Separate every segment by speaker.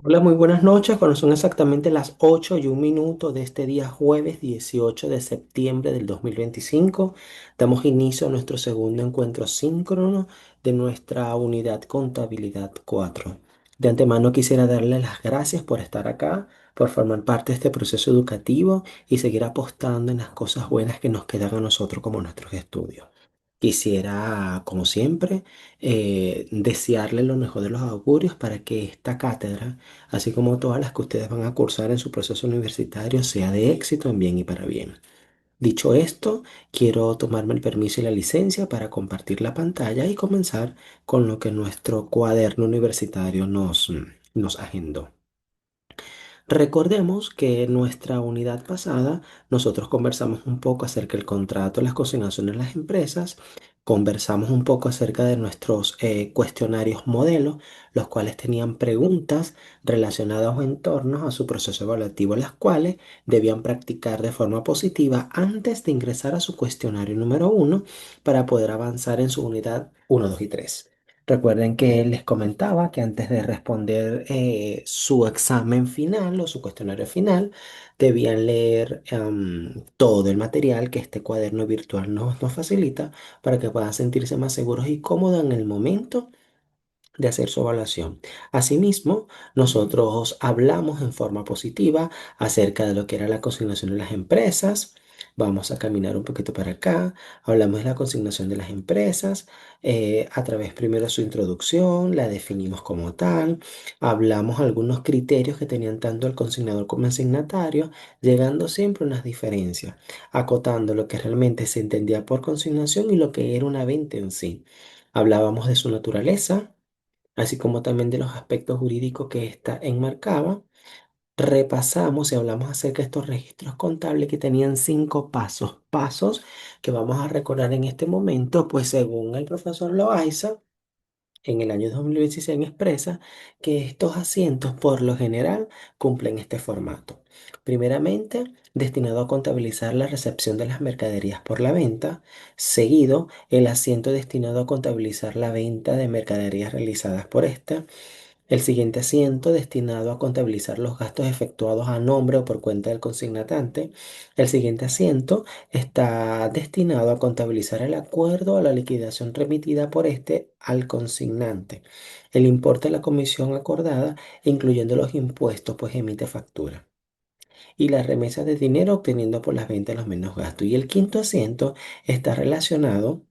Speaker 1: Hola, muy buenas noches. Cuando son exactamente las 8:01 de este día jueves 18 de septiembre del 2025, damos inicio a nuestro segundo encuentro síncrono de nuestra unidad Contabilidad 4. De antemano quisiera darle las gracias por estar acá, por formar parte de este proceso educativo y seguir apostando en las cosas buenas que nos quedan a nosotros como nuestros estudios. Quisiera, como siempre, desearle lo mejor de los augurios para que esta cátedra, así como todas las que ustedes van a cursar en su proceso universitario, sea de éxito en bien y para bien. Dicho esto, quiero tomarme el permiso y la licencia para compartir la pantalla y comenzar con lo que nuestro cuaderno universitario nos agendó. Recordemos que en nuestra unidad pasada nosotros conversamos un poco acerca del contrato, las consignaciones de las empresas, conversamos un poco acerca de nuestros cuestionarios modelos, los cuales tenían preguntas relacionadas o en torno a su proceso evaluativo, las cuales debían practicar de forma positiva antes de ingresar a su cuestionario número uno para poder avanzar en su unidad uno, 2 y 3. Recuerden que les comentaba que antes de responder su examen final o su cuestionario final, debían leer todo el material que este cuaderno virtual nos facilita para que puedan sentirse más seguros y cómodos en el momento de hacer su evaluación. Asimismo, nosotros hablamos en forma positiva acerca de lo que era la consignación de las empresas. Vamos a caminar un poquito para acá. Hablamos de la consignación de las empresas a través primero de su introducción, la definimos como tal. Hablamos algunos criterios que tenían tanto el consignador como el signatario, llegando siempre a unas diferencias, acotando lo que realmente se entendía por consignación y lo que era una venta en sí. Hablábamos de su naturaleza, así como también de los aspectos jurídicos que ésta enmarcaba. Repasamos y hablamos acerca de estos registros contables que tenían 5 pasos, pasos que vamos a recordar en este momento, pues según el profesor Loaiza, en el año 2016 expresa que estos asientos por lo general cumplen este formato. Primeramente, destinado a contabilizar la recepción de las mercaderías por la venta. Seguido, el asiento destinado a contabilizar la venta de mercaderías realizadas por esta. El siguiente asiento destinado a contabilizar los gastos efectuados a nombre o por cuenta del consignatante. El siguiente asiento está destinado a contabilizar el acuerdo o la liquidación remitida por este al consignante. El importe de la comisión acordada, incluyendo los impuestos, pues emite factura. Y la remesa de dinero obteniendo por las ventas los menos gastos. Y el quinto asiento está relacionado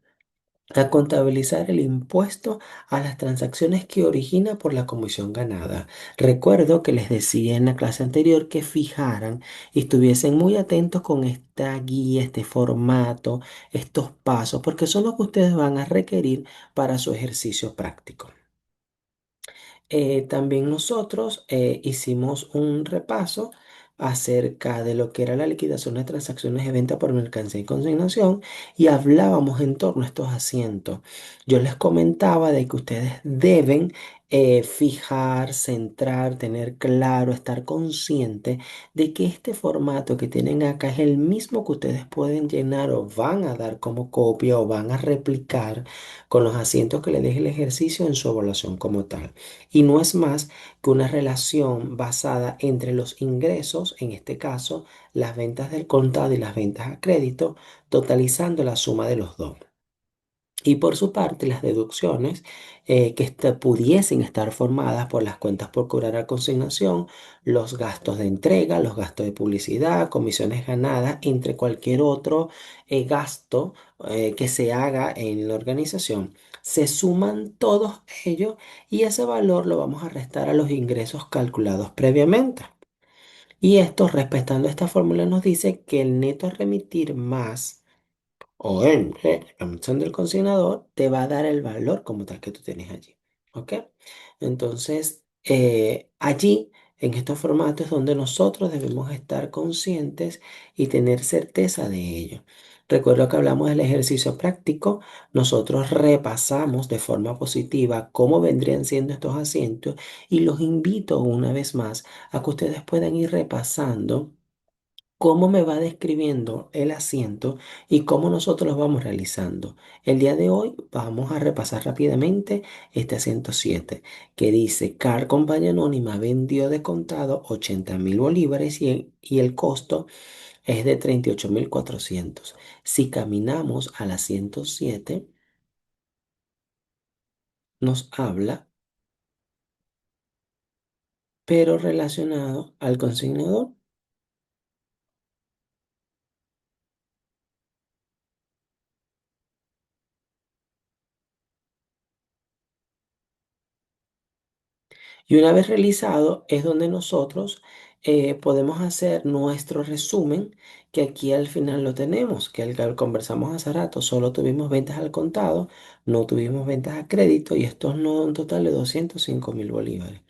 Speaker 1: a contabilizar el impuesto a las transacciones que origina por la comisión ganada. Recuerdo que les decía en la clase anterior que fijaran y estuviesen muy atentos con esta guía, este formato, estos pasos, porque son los que ustedes van a requerir para su ejercicio práctico. También nosotros hicimos un repaso acerca de lo que era la liquidación de transacciones de venta por mercancía y consignación y hablábamos en torno a estos asientos. Yo les comentaba de que ustedes deben fijar, centrar, tener claro, estar consciente de que este formato que tienen acá es el mismo que ustedes pueden llenar o van a dar como copia o van a replicar con los asientos que le deje el ejercicio en su evaluación como tal. Y no es más que una relación basada entre los ingresos, en este caso, las ventas del contado y las ventas a crédito, totalizando la suma de los dos. Y por su parte, las deducciones pudiesen estar formadas por las cuentas por cobrar a consignación, los gastos de entrega, los gastos de publicidad, comisiones ganadas, entre cualquier otro gasto que se haga en la organización. Se suman todos ellos y ese valor lo vamos a restar a los ingresos calculados previamente. Y esto, respetando esta fórmula, nos dice que el neto a remitir más o la mención del consignador te va a dar el valor como tal que tú tienes allí. ¿Ok? Entonces, allí, en estos formatos, es donde nosotros debemos estar conscientes y tener certeza de ello. Recuerdo que hablamos del ejercicio práctico, nosotros repasamos de forma positiva cómo vendrían siendo estos asientos y los invito una vez más a que ustedes puedan ir repasando cómo me va describiendo el asiento y cómo nosotros lo vamos realizando. El día de hoy vamos a repasar rápidamente este asiento 7 que dice, Car Compañía Anónima vendió de contado 80.000 bolívares y el costo es de 38.400. Si caminamos al asiento 7 nos habla, pero relacionado al consignador. Y una vez realizado es donde nosotros podemos hacer nuestro resumen, que aquí al final lo tenemos, que el que conversamos hace rato, solo tuvimos ventas al contado, no tuvimos ventas a crédito y esto nos da un total de 205.000 bolívares.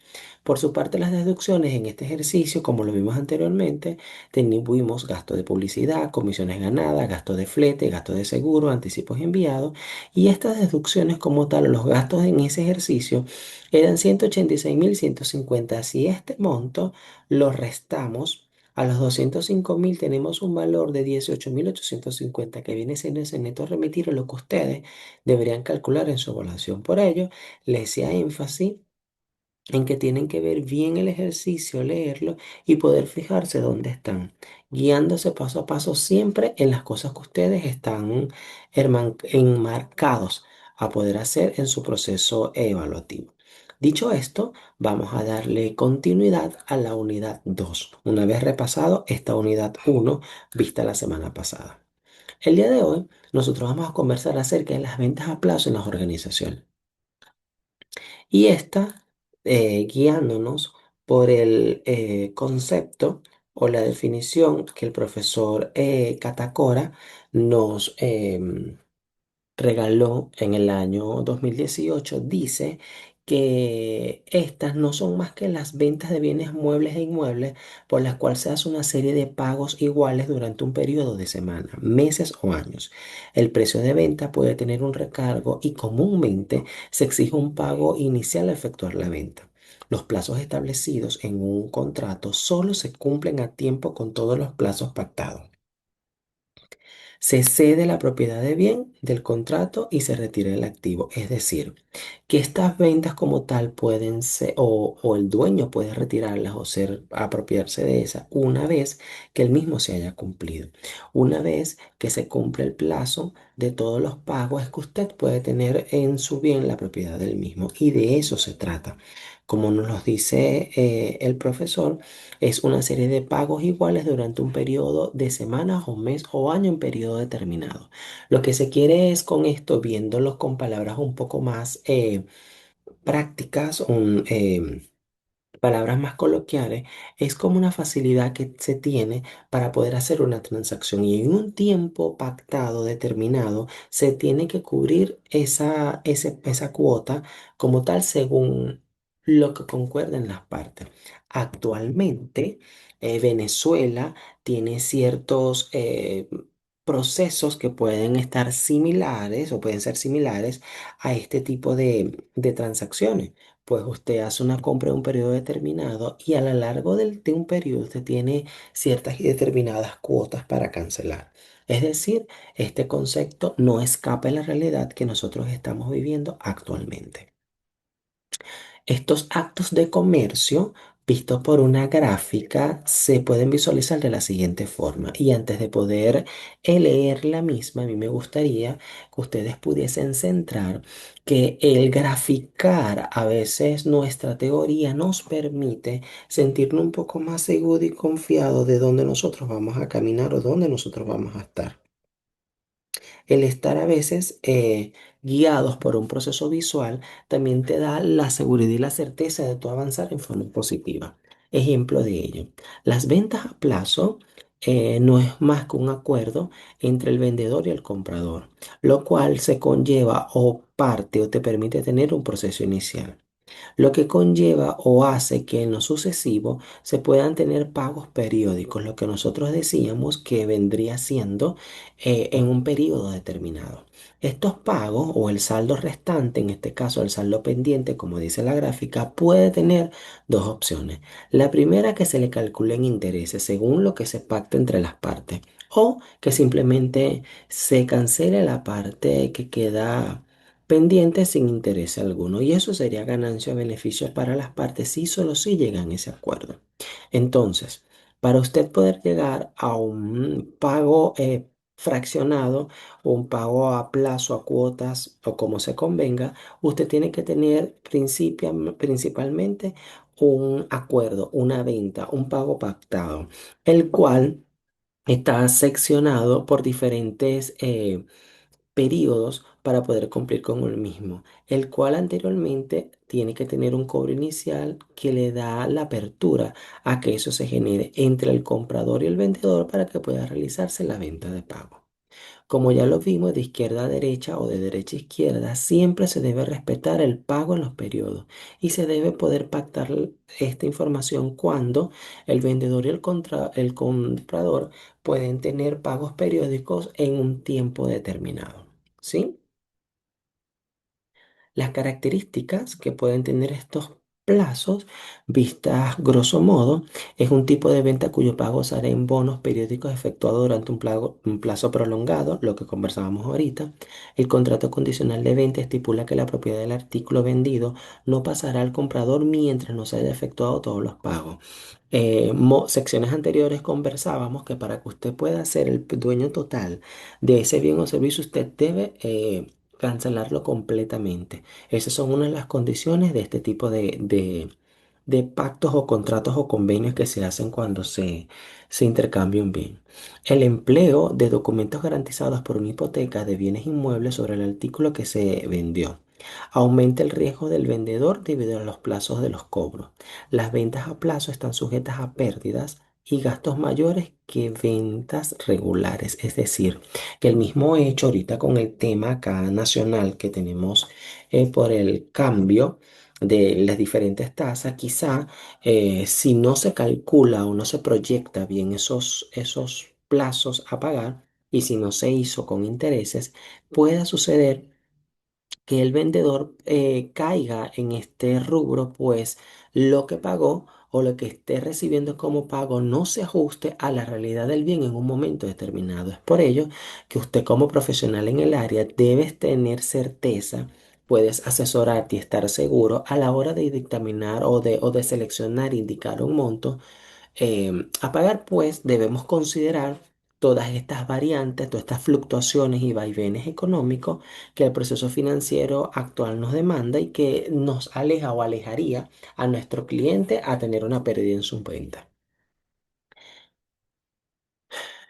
Speaker 1: Por su parte, las deducciones en este ejercicio, como lo vimos anteriormente, tuvimos gasto de publicidad, comisiones ganadas, gasto de flete, gasto de seguro, anticipos enviados y estas deducciones como tal, los gastos en ese ejercicio eran 186.150. Si este monto lo restamos a los 205.000, tenemos un valor de 18.850 que viene siendo ese neto remitir, lo que ustedes deberían calcular en su evaluación. Por ello, les hacía énfasis en que tienen que ver bien el ejercicio, leerlo y poder fijarse dónde están, guiándose paso a paso siempre en las cosas que ustedes están enmarcados a poder hacer en su proceso evaluativo. Dicho esto, vamos a darle continuidad a la unidad 2, una vez repasado esta unidad 1 vista la semana pasada. El día de hoy, nosotros vamos a conversar acerca de las ventas a plazo en las organizaciones. Y esta, guiándonos por el concepto o la definición que el profesor Catacora nos regaló en el año 2018, dice que estas no son más que las ventas de bienes muebles e inmuebles por las cuales se hace una serie de pagos iguales durante un periodo de semanas, meses o años. El precio de venta puede tener un recargo y comúnmente se exige un pago inicial al efectuar la venta. Los plazos establecidos en un contrato solo se cumplen a tiempo con todos los plazos pactados. Se cede la propiedad de bien del contrato y se retira el activo. Es decir, que estas ventas como tal pueden ser, o el dueño puede retirarlas o apropiarse de esas una vez que el mismo se haya cumplido. Una vez que se cumple el plazo de todos los pagos, es que usted puede tener en su bien la propiedad del mismo. Y de eso se trata. Como nos lo dice el profesor, es una serie de pagos iguales durante un periodo de semanas o mes o año en periodo determinado. Lo que se quiere es con esto, viéndolo con palabras un poco más prácticas, palabras más coloquiales, es como una facilidad que se tiene para poder hacer una transacción y en un tiempo pactado, determinado, se tiene que cubrir esa cuota como tal según lo que concuerden las partes. Actualmente, Venezuela tiene ciertos procesos que pueden estar similares o pueden ser similares a este tipo de transacciones. Pues usted hace una compra de un periodo determinado y a lo largo de un periodo usted tiene ciertas y determinadas cuotas para cancelar. Es decir, este concepto no escapa de la realidad que nosotros estamos viviendo actualmente. Estos actos de comercio, vistos por una gráfica, se pueden visualizar de la siguiente forma. Y antes de poder leer la misma, a mí me gustaría que ustedes pudiesen centrar que el graficar a veces nuestra teoría nos permite sentirnos un poco más seguros y confiados de dónde nosotros vamos a caminar o dónde nosotros vamos a estar. El estar a veces guiados por un proceso visual también te da la seguridad y la certeza de tu avanzar en forma positiva. Ejemplo de ello, las ventas a plazo no es más que un acuerdo entre el vendedor y el comprador, lo cual se conlleva o parte o te permite tener un proceso inicial. lo que conlleva o hace que en lo sucesivo se puedan tener pagos periódicos, lo que nosotros decíamos que vendría siendo en un periodo determinado. Estos pagos o el saldo restante, en este caso el saldo pendiente, como dice la gráfica, puede tener dos opciones. La primera, que se le calculen intereses según lo que se pacte entre las partes, o que simplemente se cancele la parte que queda pendiente sin interés alguno. Y eso sería ganancia o beneficio para las partes y solo si llegan a ese acuerdo. Entonces, para usted poder llegar a un pago fraccionado o un pago a plazo, a cuotas o como se convenga, usted tiene que tener principalmente un acuerdo, una venta, un pago pactado, el cual está seccionado por diferentes periodos para poder cumplir con el mismo, el cual anteriormente tiene que tener un cobro inicial que le da la apertura a que eso se genere entre el comprador y el vendedor para que pueda realizarse la venta de pago. Como ya lo vimos de izquierda a derecha o de derecha a izquierda, siempre se debe respetar el pago en los periodos y se debe poder pactar esta información cuando el vendedor y el comprador pueden tener pagos periódicos en un tiempo determinado. ¿Sí? Las características que pueden tener estos plazos, vistas grosso modo, es un tipo de venta cuyo pago se hará en bonos periódicos efectuado durante un plazo prolongado, lo que conversábamos ahorita. El contrato condicional de venta estipula que la propiedad del artículo vendido no pasará al comprador mientras no se haya efectuado todos los pagos. Secciones anteriores conversábamos que para que usted pueda ser el dueño total de ese bien o servicio, usted debe cancelarlo completamente. Esas son una de las condiciones de este tipo de pactos o contratos o convenios que se hacen cuando se intercambia un bien. El empleo de documentos garantizados por una hipoteca de bienes inmuebles sobre el artículo que se vendió. Aumenta el riesgo del vendedor debido a los plazos de los cobros. Las ventas a plazo están sujetas a pérdidas y gastos mayores que ventas regulares. Es decir, que el mismo hecho ahorita con el tema acá nacional que tenemos por el cambio de las diferentes tasas, quizá si no se calcula o no se proyecta bien esos plazos a pagar y si no se hizo con intereses, pueda suceder que el vendedor caiga en este rubro, pues lo que pagó o lo que esté recibiendo como pago no se ajuste a la realidad del bien en un momento determinado. Es por ello que usted como profesional en el área debes tener certeza, puedes asesorarte y estar seguro a la hora de dictaminar o de seleccionar, indicar un monto a pagar, pues debemos considerar todas estas variantes, todas estas fluctuaciones y vaivenes económicos que el proceso financiero actual nos demanda y que nos aleja o alejaría a nuestro cliente a tener una pérdida en su venta.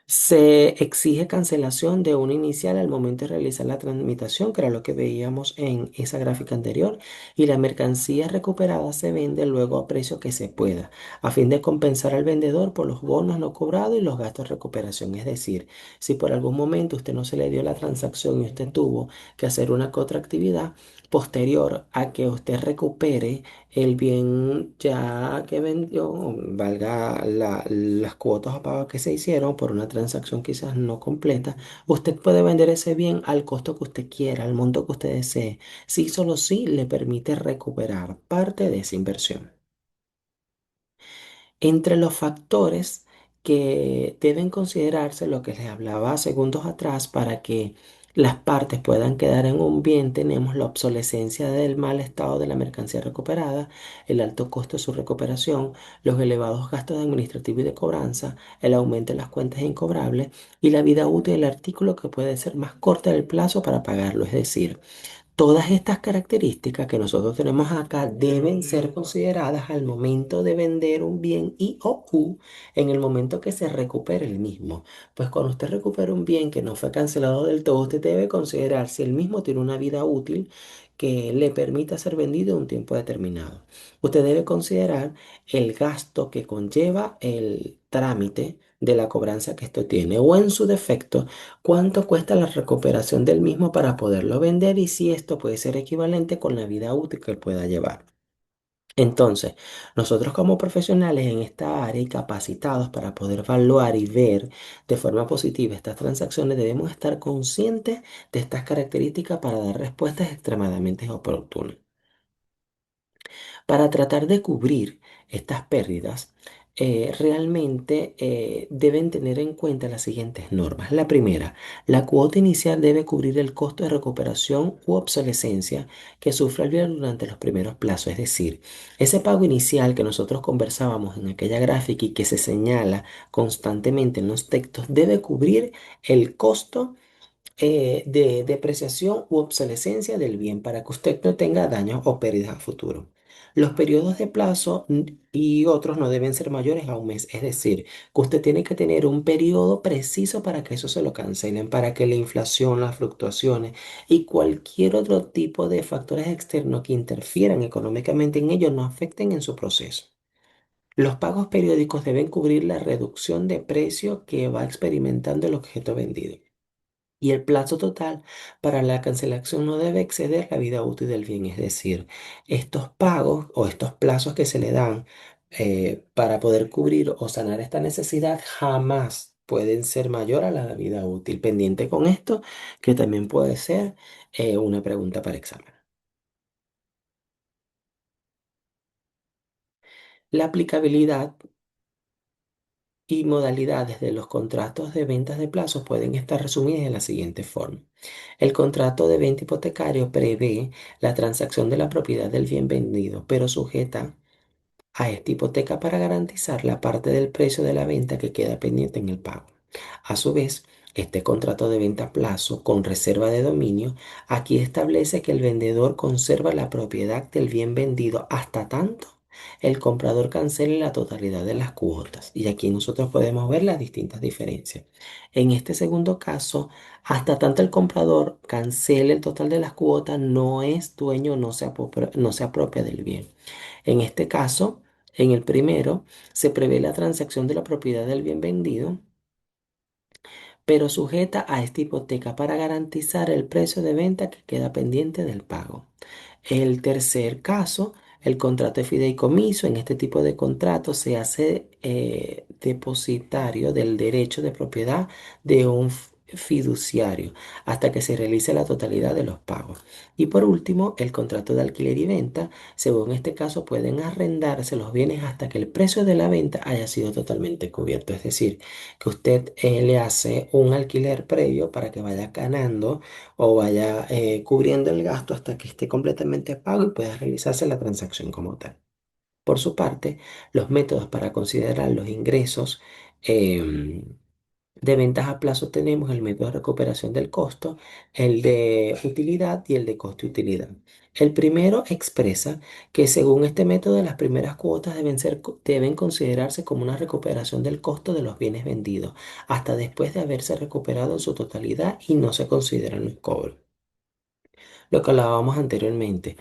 Speaker 1: Se exige cancelación de una inicial al momento de realizar la tramitación, que era lo que veíamos en esa gráfica anterior, y la mercancía recuperada se vende luego a precio que se pueda, a fin de compensar al vendedor por los bonos no cobrados y los gastos de recuperación. Es decir, si por algún momento usted no se le dio la transacción y usted tuvo que hacer una que otra actividad posterior a que usted recupere el bien ya que vendió, valga las cuotas a pago que se hicieron por una transacción quizás no completa, usted puede vender ese bien al costo que usted quiera, al monto que usted desee, si solo si le permite recuperar parte de esa inversión. Entre los factores que deben considerarse, lo que les hablaba segundos atrás, para que las partes puedan quedar en un bien, tenemos la obsolescencia del mal estado de la mercancía recuperada, el alto costo de su recuperación, los elevados gastos administrativos y de cobranza, el aumento en las cuentas incobrables y la vida útil del artículo que puede ser más corta del plazo para pagarlo. Es decir, todas estas características que nosotros tenemos acá deben ser consideradas al momento de vender un bien y o en el momento que se recupere el mismo. Pues cuando usted recupera un bien que no fue cancelado del todo, usted debe considerar si el mismo tiene una vida útil que le permita ser vendido en un tiempo determinado. Usted debe considerar el gasto que conlleva el trámite de la cobranza que esto tiene o en su defecto cuánto cuesta la recuperación del mismo para poderlo vender y si esto puede ser equivalente con la vida útil que pueda llevar. Entonces, nosotros como profesionales en esta área y capacitados para poder evaluar y ver de forma positiva estas transacciones, debemos estar conscientes de estas características para dar respuestas extremadamente oportunas. Para tratar de cubrir estas pérdidas, realmente deben tener en cuenta las siguientes normas. La primera, la cuota inicial debe cubrir el costo de recuperación u obsolescencia que sufre el bien durante los primeros plazos. Es decir, ese pago inicial que nosotros conversábamos en aquella gráfica y que se señala constantemente en los textos debe cubrir el costo de depreciación u obsolescencia del bien para que usted no tenga daños o pérdidas a futuro. Los periodos de plazo y otros no deben ser mayores a un mes, es decir, que usted tiene que tener un periodo preciso para que eso se lo cancelen, para que la inflación, las fluctuaciones y cualquier otro tipo de factores externos que interfieran económicamente en ellos no afecten en su proceso. Los pagos periódicos deben cubrir la reducción de precio que va experimentando el objeto vendido y el plazo total para la cancelación no debe exceder la vida útil del bien. Es decir, estos pagos o estos plazos que se le dan para poder cubrir o sanar esta necesidad jamás pueden ser mayor a la vida útil. Pendiente con esto, que también puede ser una pregunta para examen. La aplicabilidad y modalidades de los contratos de ventas de plazos pueden estar resumidas de la siguiente forma. El contrato de venta hipotecario prevé la transacción de la propiedad del bien vendido, pero sujeta a esta hipoteca para garantizar la parte del precio de la venta que queda pendiente en el pago. A su vez, este contrato de venta a plazo con reserva de dominio aquí establece que el vendedor conserva la propiedad del bien vendido hasta tanto el comprador cancele la totalidad de las cuotas. Y aquí nosotros podemos ver las distintas diferencias. En este segundo caso, hasta tanto el comprador cancele el total de las cuotas, no es dueño, no se apropia del bien. En este caso, en el primero, se prevé la transacción de la propiedad del bien vendido, pero sujeta a esta hipoteca para garantizar el precio de venta que queda pendiente del pago. El tercer caso, el contrato de fideicomiso. En este tipo de contrato se hace depositario del derecho de propiedad de un fiduciario hasta que se realice la totalidad de los pagos. Y por último, el contrato de alquiler y venta. Según este caso, pueden arrendarse los bienes hasta que el precio de la venta haya sido totalmente cubierto. Es decir, que usted le hace un alquiler previo para que vaya ganando o vaya cubriendo el gasto hasta que esté completamente pago y pueda realizarse la transacción como tal. Por su parte, los métodos para considerar los ingresos em, de ventas a plazo tenemos el método de recuperación del costo, el de utilidad y el de costo-utilidad. El primero expresa que según este método las primeras cuotas deben considerarse como una recuperación del costo de los bienes vendidos, hasta después de haberse recuperado en su totalidad y no se consideran los cobros. Lo que hablábamos anteriormente,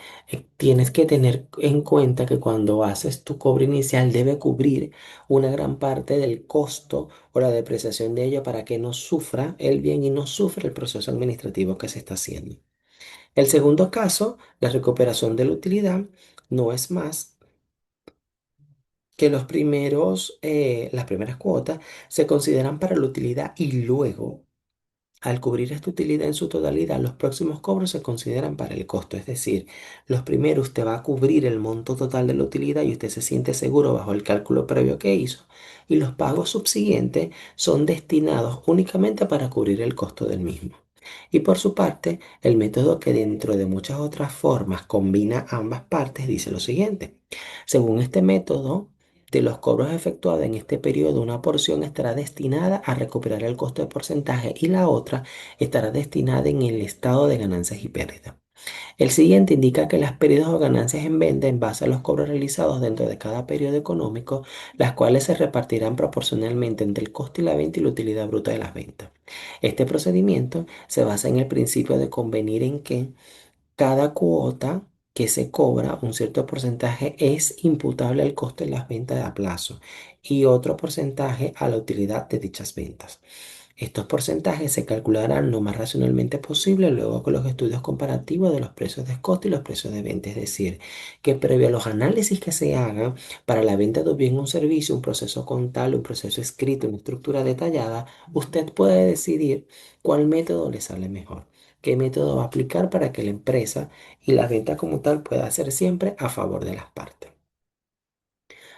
Speaker 1: tienes que tener en cuenta que cuando haces tu cobro inicial debe cubrir una gran parte del costo o la depreciación de ello para que no sufra el bien y no sufra el proceso administrativo que se está haciendo. El segundo caso, la recuperación de la utilidad, no es más que las primeras cuotas se consideran para la utilidad y luego al cubrir esta utilidad en su totalidad, los próximos cobros se consideran para el costo, es decir, los primeros usted va a cubrir el monto total de la utilidad y usted se siente seguro bajo el cálculo previo que hizo, y los pagos subsiguientes son destinados únicamente para cubrir el costo del mismo. Y por su parte, el método que dentro de muchas otras formas combina ambas partes dice lo siguiente. Según este método, de los cobros efectuados en este periodo, una porción estará destinada a recuperar el costo de porcentaje y la otra estará destinada en el estado de ganancias y pérdidas. El siguiente indica que las pérdidas o ganancias en venta en base a los cobros realizados dentro de cada periodo económico, las cuales se repartirán proporcionalmente entre el costo y la venta y la utilidad bruta de las ventas. Este procedimiento se basa en el principio de convenir en que cada cuota que se cobra, un cierto porcentaje, es imputable al costo de las ventas a plazo y otro porcentaje a la utilidad de dichas ventas. Estos porcentajes se calcularán lo más racionalmente posible luego con los estudios comparativos de los precios de costo y los precios de venta. Es decir, que previo a los análisis que se hagan para la venta de un bien o un servicio, un proceso contable, un proceso escrito, una estructura detallada, usted puede decidir cuál método le sale mejor, qué método va a aplicar para que la empresa y la venta como tal pueda ser siempre a favor de las partes.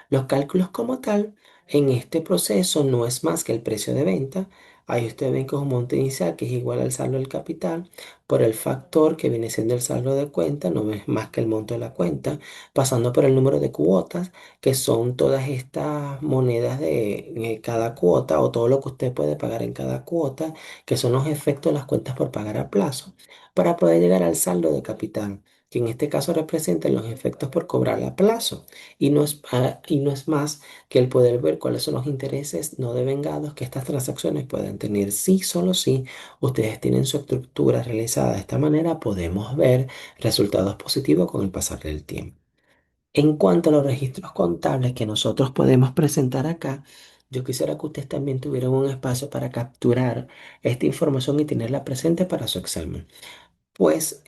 Speaker 1: Los cálculos como tal, en este proceso no es más que el precio de venta. Ahí ustedes ven que es un monto inicial que es igual al saldo del capital por el factor que viene siendo el saldo de cuenta, no es más que el monto de la cuenta, pasando por el número de cuotas, que son todas estas monedas de cada cuota o todo lo que usted puede pagar en cada cuota, que son los efectos de las cuentas por pagar a plazo, para poder llegar al saldo de capital, que en este caso representan los efectos por cobrar a plazo. Y no es más que el poder ver cuáles son los intereses no devengados que estas transacciones pueden tener. Si solo si ustedes tienen su estructura realizada de esta manera, podemos ver resultados positivos con el pasar del tiempo. En cuanto a los registros contables que nosotros podemos presentar acá, yo quisiera que ustedes también tuvieran un espacio para capturar esta información y tenerla presente para su examen. Pues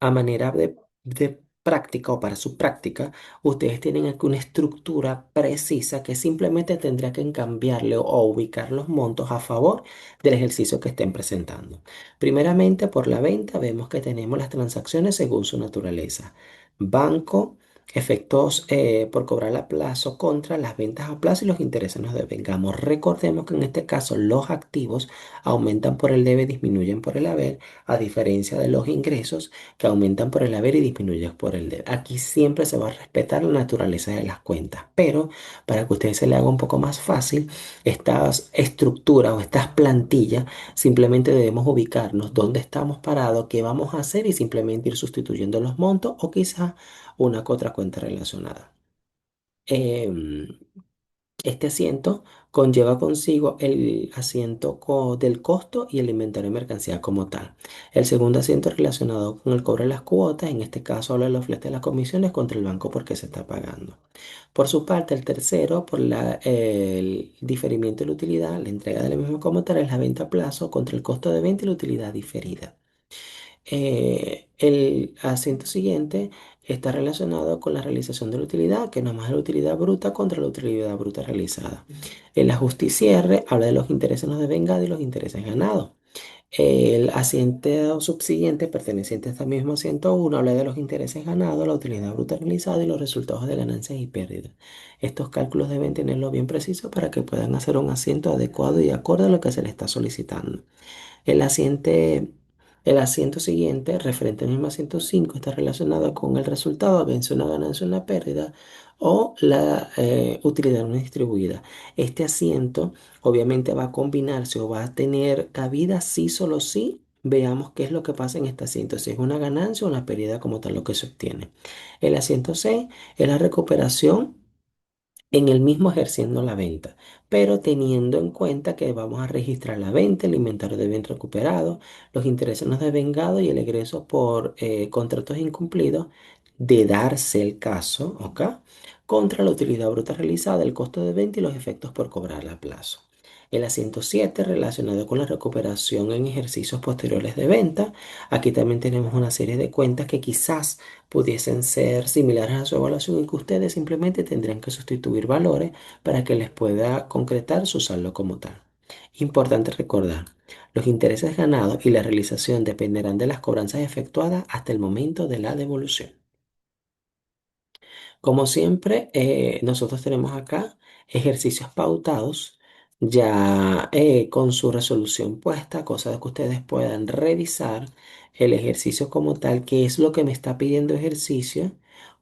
Speaker 1: a manera de práctica o para su práctica, ustedes tienen aquí una estructura precisa que simplemente tendría que cambiarle o ubicar los montos a favor del ejercicio que estén presentando. Primeramente, por la venta, vemos que tenemos las transacciones según su naturaleza. Banco, efectos por cobrar a plazo contra las ventas a plazo y los intereses nos devengamos. Recordemos que en este caso los activos aumentan por el debe, disminuyen por el haber, a diferencia de los ingresos que aumentan por el haber y disminuyen por el deber. Aquí siempre se va a respetar la naturaleza de las cuentas, pero para que a ustedes se le haga un poco más fácil, estas estructuras o estas plantillas, simplemente debemos ubicarnos dónde estamos parados, qué vamos a hacer y simplemente ir sustituyendo los montos o quizás una que otra cuenta relacionada. Em, este asiento conlleva consigo el asiento del costo y el inventario de mercancía como tal. El segundo asiento relacionado con el cobro de las cuotas, en este caso habla de los fletes de las comisiones contra el banco porque se está pagando. Por su parte, el tercero, por el diferimiento de la utilidad, la entrega de la misma como tal, es la venta a plazo contra el costo de venta y la utilidad diferida. El asiento siguiente está relacionado con la realización de la utilidad, que no es más la utilidad bruta contra la utilidad bruta realizada. El ajuste y cierre habla de los intereses no devengados y los intereses ganados. El asiento subsiguiente, perteneciente a este mismo asiento uno, habla de los intereses ganados, la utilidad bruta realizada y los resultados de ganancias y pérdidas. Estos cálculos deben tenerlo bien preciso para que puedan hacer un asiento adecuado y acorde a lo que se les está solicitando. El asiente, el asiento siguiente, referente al mismo asiento 5, está relacionado con el resultado, bien sea una ganancia o una pérdida, o la utilidad no distribuida. Este asiento obviamente va a combinarse o va a tener cabida si solo si veamos qué es lo que pasa en este asiento, si es una ganancia o una pérdida como tal lo que se obtiene. El asiento 6 es la recuperación en el mismo ejerciendo la venta, pero teniendo en cuenta que vamos a registrar la venta, el inventario de bien recuperado, los intereses no devengados y el egreso por contratos incumplidos, de darse el caso, ¿ok? Contra la utilidad bruta realizada, el costo de venta y los efectos por cobrar a plazo. El asiento 7 relacionado con la recuperación en ejercicios posteriores de venta. Aquí también tenemos una serie de cuentas que quizás pudiesen ser similares a su evaluación y que ustedes simplemente tendrían que sustituir valores para que les pueda concretar su saldo como tal. Importante recordar, los intereses ganados y la realización dependerán de las cobranzas efectuadas hasta el momento de la devolución. Como siempre, nosotros tenemos acá ejercicios pautados ya con su resolución puesta, cosa de que ustedes puedan revisar el ejercicio como tal, qué es lo que me está pidiendo ejercicio,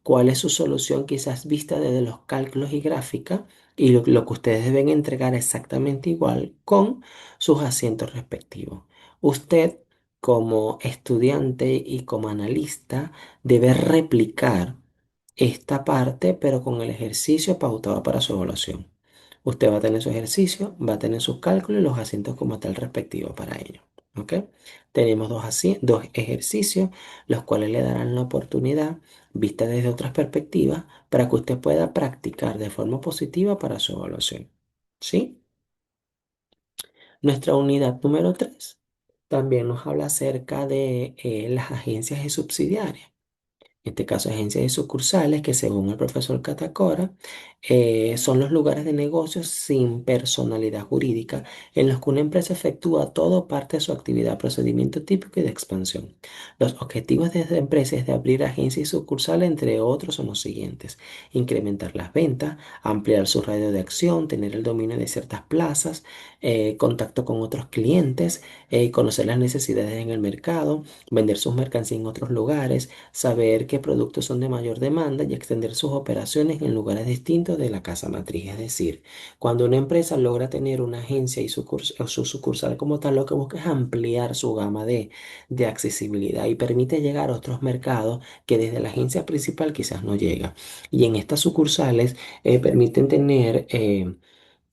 Speaker 1: cuál es su solución quizás vista desde los cálculos y gráficas y lo que ustedes deben entregar exactamente igual con sus asientos respectivos. Usted como estudiante y como analista debe replicar esta parte, pero con el ejercicio pautado para su evaluación. Usted va a tener su ejercicio, va a tener sus cálculos y los asientos como tal respectivos para ello. ¿Ok? Tenemos dos ejercicios, los cuales le darán la oportunidad, vista desde otras perspectivas, para que usted pueda practicar de forma positiva para su evaluación. ¿Sí? Nuestra unidad número 3 también nos habla acerca de las agencias y subsidiarias. En este caso, agencias y sucursales, que según el profesor Catacora, son los lugares de negocios sin personalidad jurídica en los que una empresa efectúa todo parte de su actividad, procedimiento típico y de expansión. Los objetivos de esta empresa es de abrir agencias y sucursales, entre otros, son los siguientes: incrementar las ventas, ampliar su radio de acción, tener el dominio de ciertas plazas, contacto con otros clientes, conocer las necesidades en el mercado, vender sus mercancías en otros lugares, saber qué productos son de mayor demanda y extender sus operaciones en lugares distintos de la casa matriz. Es decir, cuando una empresa logra tener una agencia y o su sucursal como tal, lo que busca es ampliar su gama de accesibilidad y permite llegar a otros mercados que desde la agencia principal quizás no llega. Y en estas sucursales permiten tener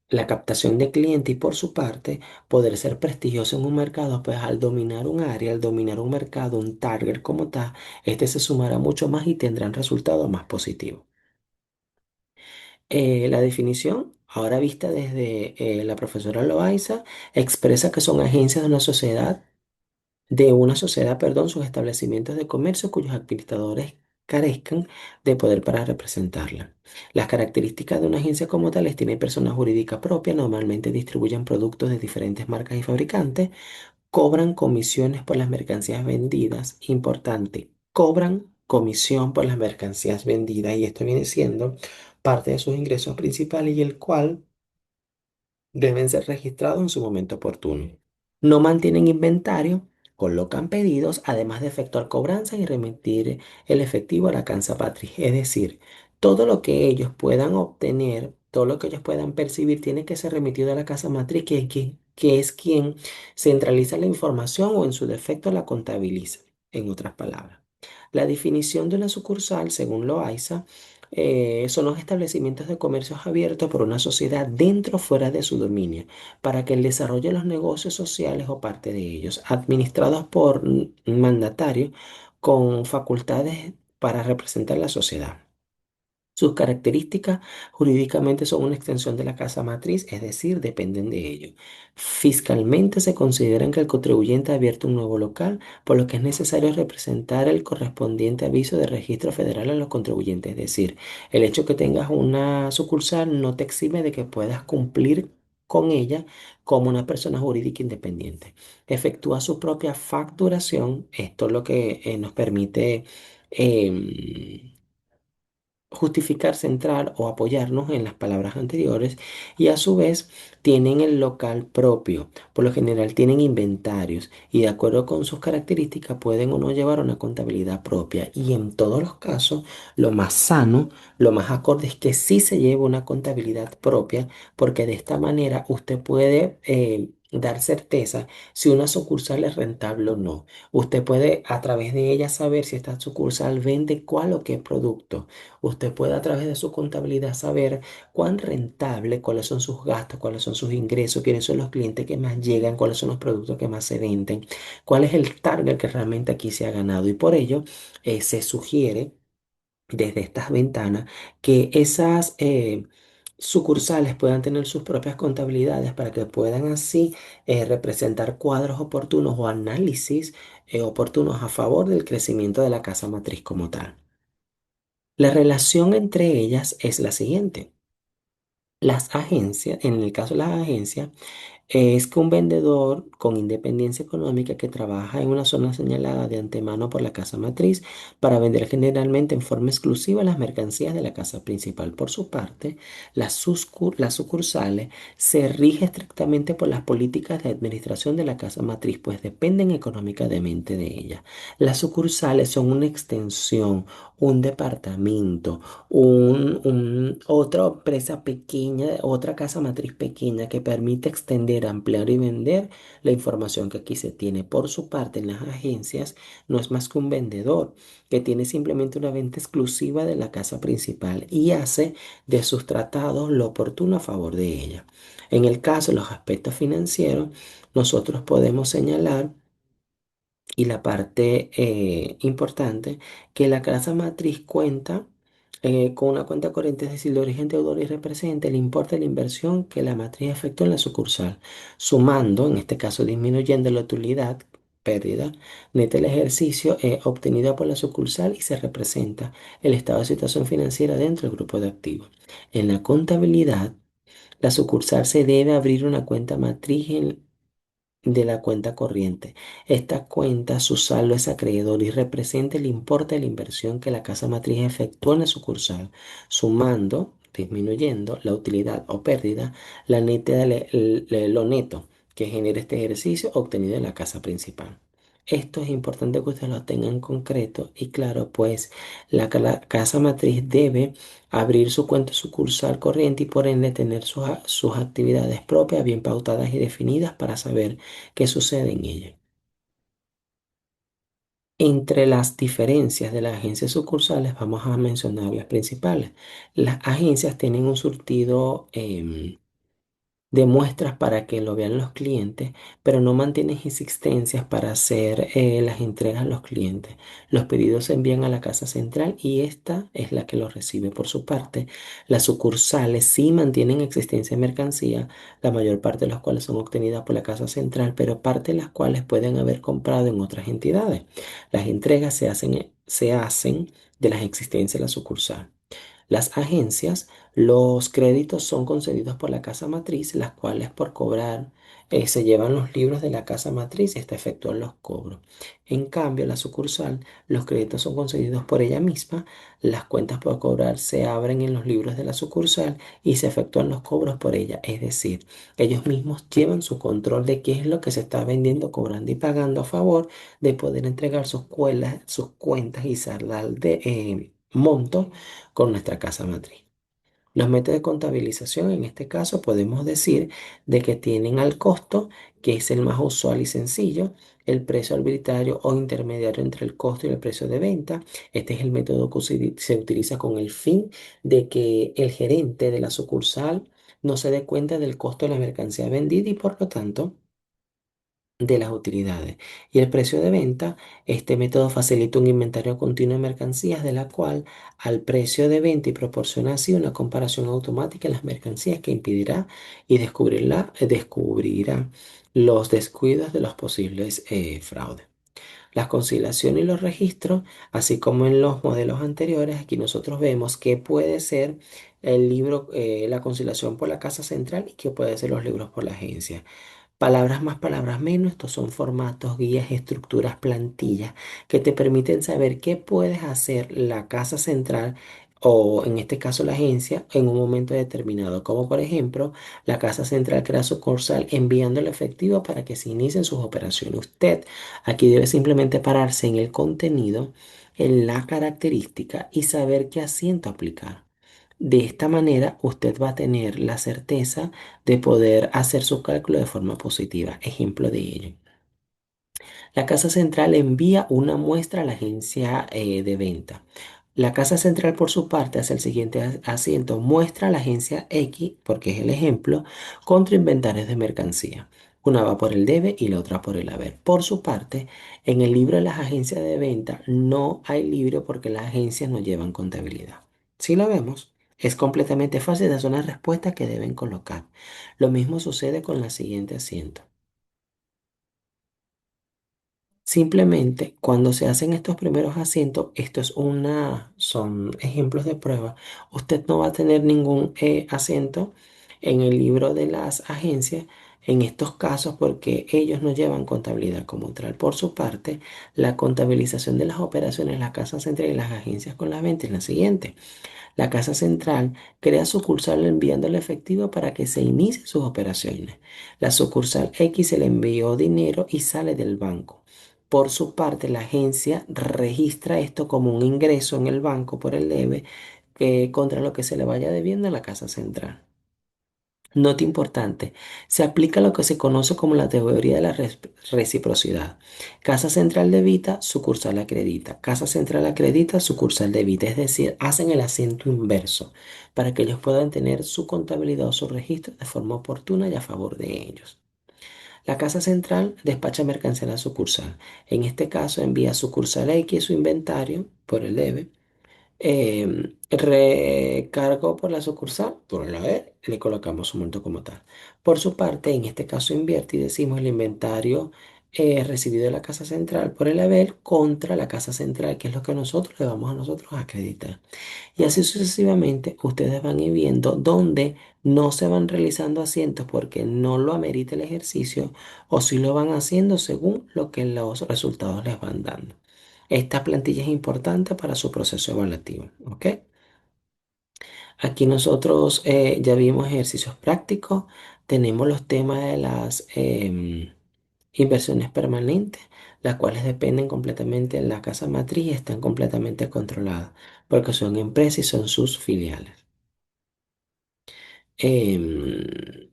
Speaker 1: la captación de clientes y por su parte poder ser prestigioso en un mercado, pues al dominar un área, al dominar un mercado, un target como tal, este se sumará mucho más y tendrán resultados más positivos. La definición, ahora vista desde la profesora Loaiza, expresa que son agencias de una sociedad, perdón, sus establecimientos de comercio cuyos administradores carezcan de poder para representarla. Las características de una agencia como tales: tiene persona jurídica propia, normalmente distribuyen productos de diferentes marcas y fabricantes, cobran comisiones por las mercancías vendidas, importante, cobran comisión por las mercancías vendidas y esto viene siendo parte de sus ingresos principales y el cual deben ser registrados en su momento oportuno. No mantienen inventario, colocan pedidos, además de efectuar cobranzas y remitir el efectivo a la casa patriz. Es decir, todo lo que ellos puedan obtener, todo lo que ellos puedan percibir, tiene que ser remitido a la casa matriz, que es quien centraliza la información o en su defecto la contabiliza, en otras palabras. La definición de una sucursal, según Loaiza, son los establecimientos de comercios abiertos por una sociedad dentro o fuera de su dominio, para que el desarrollo de los negocios sociales o parte de ellos, administrados por mandatarios con facultades para representar la sociedad. Sus características jurídicamente son una extensión de la casa matriz, es decir, dependen de ello. Fiscalmente se consideran que el contribuyente ha abierto un nuevo local, por lo que es necesario representar el correspondiente aviso de registro federal a los contribuyentes. Es decir, el hecho que tengas una sucursal no te exime de que puedas cumplir con ella como una persona jurídica independiente. Efectúa su propia facturación, esto es lo que nos permite em, justificar, centrar o apoyarnos en las palabras anteriores, y a su vez tienen el local propio. Por lo general tienen inventarios y de acuerdo con sus características pueden o no llevar una contabilidad propia, y en todos los casos lo más sano, lo más acorde es que sí se lleve una contabilidad propia, porque de esta manera usted puede dar certeza si una sucursal es rentable o no. Usted puede a través de ella saber si esta sucursal vende cuál o qué producto. Usted puede a través de su contabilidad saber cuán rentable, cuáles son sus gastos, cuáles son sus ingresos, quiénes son los clientes que más llegan, cuáles son los productos que más se venden, cuál es el target que realmente aquí se ha ganado. Y por ello se sugiere desde estas ventanas que esas sucursales puedan tener sus propias contabilidades para que puedan así representar cuadros oportunos o análisis oportunos a favor del crecimiento de la casa matriz como tal. La relación entre ellas es la siguiente. Las agencias, en el caso de las agencias, es que un vendedor con independencia económica que trabaja en una zona señalada de antemano por la casa matriz para vender generalmente en forma exclusiva las mercancías de la casa principal. Por su parte, las sucursales se rige estrictamente por las políticas de administración de la casa matriz, pues dependen económicamente de ella. Las sucursales son una extensión, un departamento, otra empresa pequeña, otra casa matriz pequeña que permite extender, ampliar y vender la información que aquí se tiene. Por su parte, en las agencias no es más que un vendedor que tiene simplemente una venta exclusiva de la casa principal y hace de sus tratados lo oportuno a favor de ella. En el caso de los aspectos financieros, nosotros podemos señalar, y la parte importante, que la casa matriz cuenta Con una cuenta corriente, es decir, de origen deudor y representa el importe de la inversión que la matriz efectuó en la sucursal, sumando, en este caso disminuyendo la utilidad, pérdida, neta del ejercicio obtenida por la sucursal y se representa el estado de situación financiera dentro del grupo de activos. En la contabilidad, la sucursal se debe abrir una cuenta matriz de la cuenta corriente. Esta cuenta, su saldo es acreedor y representa el importe de la inversión que la casa matriz efectuó en la sucursal, sumando, disminuyendo la utilidad o pérdida, la neta lo neto que genera este ejercicio obtenido en la casa principal. Esto es importante que ustedes lo tengan en concreto y claro, pues la casa matriz debe abrir su cuenta sucursal corriente y por ende tener sus actividades propias bien pautadas y definidas para saber qué sucede en ella. Entre las diferencias de las agencias sucursales vamos a mencionar las principales. Las agencias tienen un surtido de muestras para que lo vean los clientes, pero no mantienen existencias para hacer las entregas a los clientes. Los pedidos se envían a la casa central y esta es la que los recibe por su parte. Las sucursales sí mantienen existencia de mercancía, la mayor parte de las cuales son obtenidas por la casa central, pero parte de las cuales pueden haber comprado en otras entidades. Las entregas se hacen de las existencias de la sucursal. Las agencias, los créditos son concedidos por la casa matriz, las cuales por cobrar se llevan los libros de la casa matriz y esta efectúa los cobros. En cambio, la sucursal, los créditos son concedidos por ella misma, las cuentas por cobrar se abren en los libros de la sucursal y se efectúan los cobros por ella. Es decir, ellos mismos llevan su control de qué es lo que se está vendiendo, cobrando y pagando a favor de poder entregar sus cuentas y saldar de monto con nuestra casa matriz. Los métodos de contabilización, en este caso, podemos decir de que tienen al costo, que es el más usual y sencillo, el precio arbitrario o intermediario entre el costo y el precio de venta. Este es el método que se utiliza con el fin de que el gerente de la sucursal no se dé cuenta del costo de la mercancía vendida y por lo tanto de las utilidades. Y el precio de venta, este método facilita un inventario continuo de mercancías de la cual al precio de venta y proporciona así una comparación automática de las mercancías que impedirá y descubrirá los descuidos de los posibles fraudes. Las conciliaciones y los registros, así como en los modelos anteriores, aquí nosotros vemos que puede ser el libro, la conciliación por la casa central y que puede ser los libros por la agencia. Palabras más, palabras menos, estos son formatos, guías, estructuras, plantillas que te permiten saber qué puedes hacer la casa central o en este caso la agencia en un momento determinado, como por ejemplo la casa central crea sucursal enviando el efectivo para que se inicien sus operaciones. Usted aquí debe simplemente pararse en el contenido, en la característica y saber qué asiento aplicar. De esta manera, usted va a tener la certeza de poder hacer su cálculo de forma positiva. Ejemplo de ello. La Casa Central envía una muestra a la agencia de venta. La Casa Central, por su parte, hace el siguiente asiento. Muestra a la agencia X, porque es el ejemplo, contra inventarios de mercancía. Una va por el debe y la otra por el haber. Por su parte, en el libro de las agencias de venta no hay libro porque las agencias no llevan contabilidad. Si lo vemos, es completamente fácil de hacer una respuesta que deben colocar. Lo mismo sucede con la siguiente asiento. Simplemente cuando se hacen estos primeros asientos, son ejemplos de prueba. Usted no va a tener ningún asiento en el libro de las agencias en estos casos porque ellos no llevan contabilidad como tal. Por su parte, la contabilización de las operaciones, las casas entre las agencias con las ventas es la siguiente. La Casa Central crea sucursal enviando el efectivo para que se inicie sus operaciones. La sucursal X se le envió dinero y sale del banco. Por su parte, la agencia registra esto como un ingreso en el banco por el debe contra lo que se le vaya debiendo a la Casa Central. Nota importante, se aplica lo que se conoce como la teoría de la reciprocidad. Casa central debita, sucursal acredita. Casa central acredita, sucursal debita. Es decir, hacen el acento inverso para que ellos puedan tener su contabilidad o su registro de forma oportuna y a favor de ellos. La casa central despacha mercancía a la sucursal. En este caso envía a sucursal X su inventario por el debe Recargo por la sucursal, por la E, le colocamos su monto como tal. Por su parte, en este caso invierte y decimos el inventario recibido de la casa central por el ABEL contra la casa central, que es lo que nosotros le vamos a nosotros a acreditar. Y así sucesivamente, ustedes van a ir viendo dónde no se van realizando asientos porque no lo amerita el ejercicio o si lo van haciendo según lo que los resultados les van dando. Esta plantilla es importante para su proceso evaluativo, ¿ok? Aquí nosotros ya vimos ejercicios prácticos, tenemos los temas de las inversiones permanentes, las cuales dependen completamente de la casa matriz y están completamente controladas, porque son empresas y son sus filiales. Em,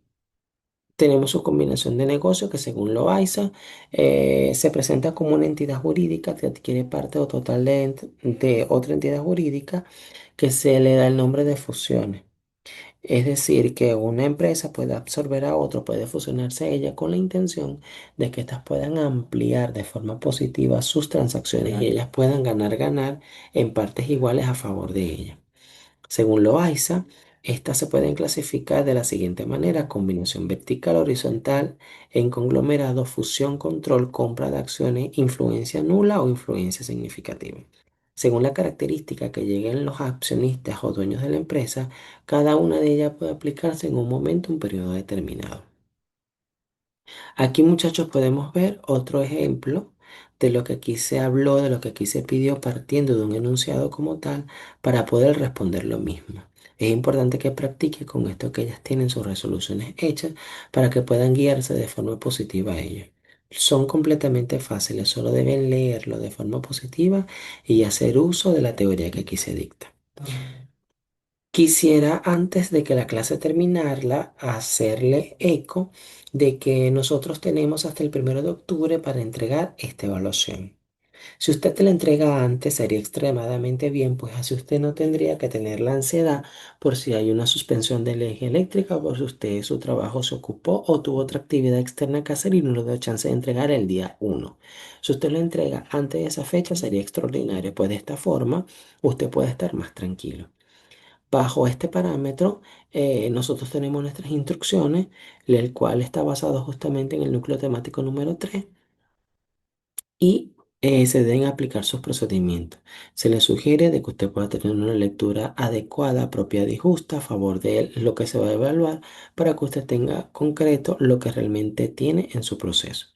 Speaker 1: Tenemos su combinación de negocio que según Loaiza se presenta como una entidad jurídica que adquiere parte o total de otra entidad jurídica que se le da el nombre de fusiones. Es decir, que una empresa puede absorber a otro, puede fusionarse a ella con la intención de que éstas puedan ampliar de forma positiva sus transacciones y ellas puedan ganar en partes iguales a favor de ella. Según Loaiza, estas se pueden clasificar de la siguiente manera: combinación vertical, horizontal, en conglomerado, fusión, control, compra de acciones, influencia nula o influencia significativa. Según la característica que lleguen los accionistas o dueños de la empresa, cada una de ellas puede aplicarse en un momento, un periodo determinado. Aquí, muchachos, podemos ver otro ejemplo de lo que aquí se habló, de lo que aquí se pidió partiendo de un enunciado como tal para poder responder lo mismo. Es importante que practiquen con esto que ellas tienen sus resoluciones hechas para que puedan guiarse de forma positiva a ello. Son completamente fáciles, solo deben leerlo de forma positiva y hacer uso de la teoría que aquí se dicta. Quisiera, antes de que la clase terminarla, hacerle eco de que nosotros tenemos hasta el 1 de octubre para entregar esta evaluación. Si usted te la entrega antes, sería extremadamente bien, pues así usted no tendría que tener la ansiedad por si hay una suspensión de energía eléctrica, por si usted su trabajo se ocupó o tuvo otra actividad externa que hacer y no le dio chance de entregar el día 1. Si usted lo entrega antes de esa fecha, sería extraordinario, pues de esta forma usted puede estar más tranquilo. Bajo este parámetro, nosotros tenemos nuestras instrucciones, el cual está basado justamente en el núcleo temático número 3 y se deben aplicar sus procedimientos. Se le sugiere de que usted pueda tener una lectura adecuada, apropiada y justa a favor de lo que se va a evaluar para que usted tenga concreto lo que realmente tiene en su proceso.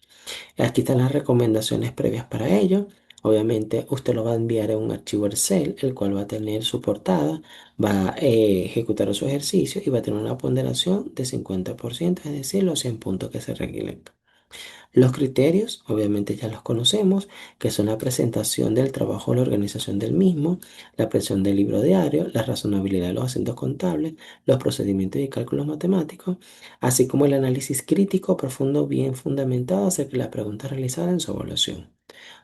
Speaker 1: Aquí están las recomendaciones previas para ello. Obviamente usted lo va a enviar en un archivo Excel, el cual va a tener su portada, va a ejecutar su ejercicio y va a tener una ponderación de 50%, es decir, los 100 puntos que se requieren. Los criterios, obviamente ya los conocemos, que son la presentación del trabajo o la organización del mismo, la presión del libro diario, la razonabilidad de los acentos contables, los procedimientos y cálculos matemáticos, así como el análisis crítico profundo bien fundamentado acerca de la pregunta realizada en su evaluación.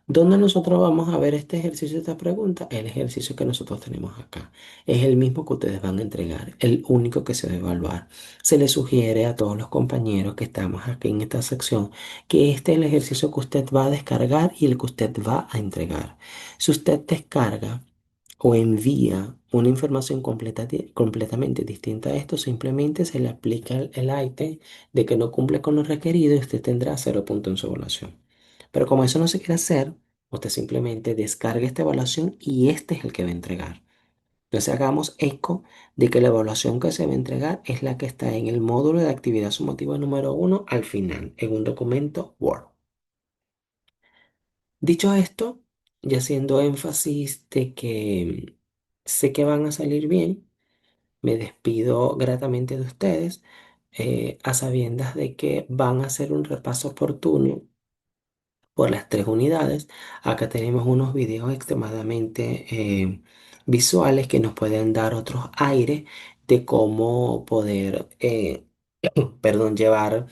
Speaker 1: ¿Dónde nosotros vamos a ver este ejercicio, esta pregunta? El ejercicio que nosotros tenemos acá. Es el mismo que ustedes van a entregar, el único que se va a evaluar. Se les sugiere a todos los compañeros que estamos aquí en esta sección que este es el ejercicio que usted va a descargar y el que usted va a entregar. Si usted descarga o envía una información completamente distinta a esto, simplemente se le aplica el ítem de que no cumple con lo requerido y usted tendrá 0 puntos en su evaluación. Pero como eso no se quiere hacer, usted simplemente descarga esta evaluación y este es el que va a entregar. Entonces hagamos eco de que la evaluación que se va a entregar es la que está en el módulo de actividad sumativa número 1 al final, en un documento Word. Dicho esto, y haciendo énfasis de que sé que van a salir bien, me despido gratamente de ustedes, a sabiendas de que van a hacer un repaso oportuno por las 3 unidades. Acá tenemos unos videos extremadamente visuales que nos pueden dar otros aires de cómo poder, perdón, llevar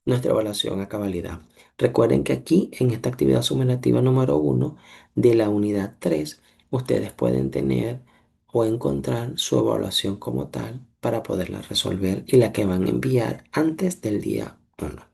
Speaker 1: nuestra evaluación a cabalidad. Recuerden que aquí en esta actividad sumativa número 1 de la unidad 3 ustedes pueden tener o encontrar su evaluación como tal para poderla resolver y la que van a enviar antes del día 1.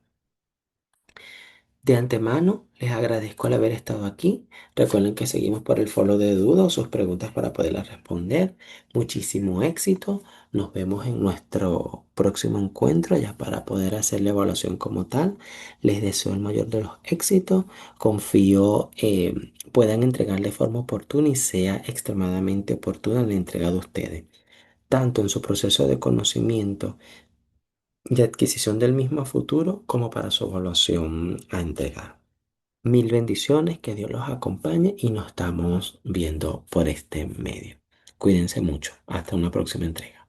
Speaker 1: De antemano, les agradezco el haber estado aquí. Recuerden que seguimos por el foro de dudas o sus preguntas para poderlas responder. Muchísimo éxito. Nos vemos en nuestro próximo encuentro ya para poder hacer la evaluación como tal. Les deseo el mayor de los éxitos. Confío puedan entregar de forma oportuna y sea extremadamente oportuna la entrega de ustedes, tanto en su proceso de conocimiento y adquisición del mismo a futuro como para su evaluación a entregar. Mil bendiciones, que Dios los acompañe y nos estamos viendo por este medio. Cuídense mucho. Hasta una próxima entrega.